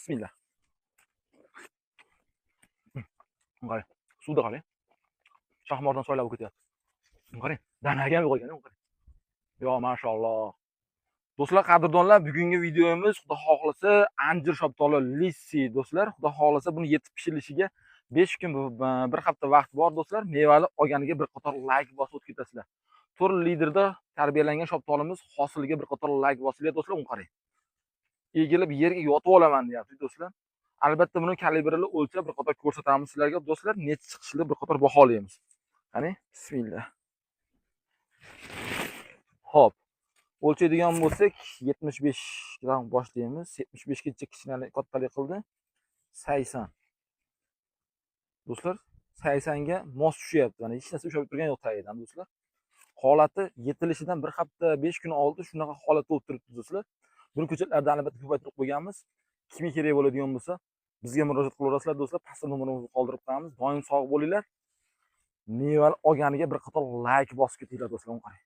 Bismillah. Qarang, suvda qarang. Shahmordan soylab ketyapti. Qarang, danaga ham qo'ygan, qarang. Yo, mashalloh. Do'stlar, qadrdonlar, bugungi videomiz xudo xohlasa anjir shoptoli lissi do'stlar. Xudo xohlasa buni yetib pishirishiga 5 kun, bir hafta vaqt bor do'stlar. Mevali olganiga bir qator like bosib o'tib ketasizlar. Turli liderda tarbiyalangan shoptolimiz hosiliga bir qator like bosinglar do'stlar, uni qarang. Egilib yerga yotib olaman deyapti do'stlar. Albatta buni kalibrini o'lchab bir qator ko'rsatamiz sizlarga do'stlar. Necha chiqishini bir qator baholaymiz. Qani, bismillah. Xo'p. O'lchaydigan bo'lsak 75 dan boshlaymiz. 75 gacha kichkinalik kattalik qildi. 80. Do'stlar, 80 ga mos tushyapti. Mana hech narsa ushlab turgan yo'q tagidan do'stlar. Holati yetilishidan bir hafta 5 kun oldin shunaqa holatda bo'lib turibdi do'stlar. Buni ko'chatlarda albatta ko'paytirib qo'yganmiz. Kimga kerak bo'ladigan bo'lsa, bizga murojaat qilaverasizlar do'stlar. Pastda nomerimizni qoldirib qo'yamiz. Doim sog' bo'linglar. Mevali olganiga bir qator like bosib ketinglar do'stlar, qarang.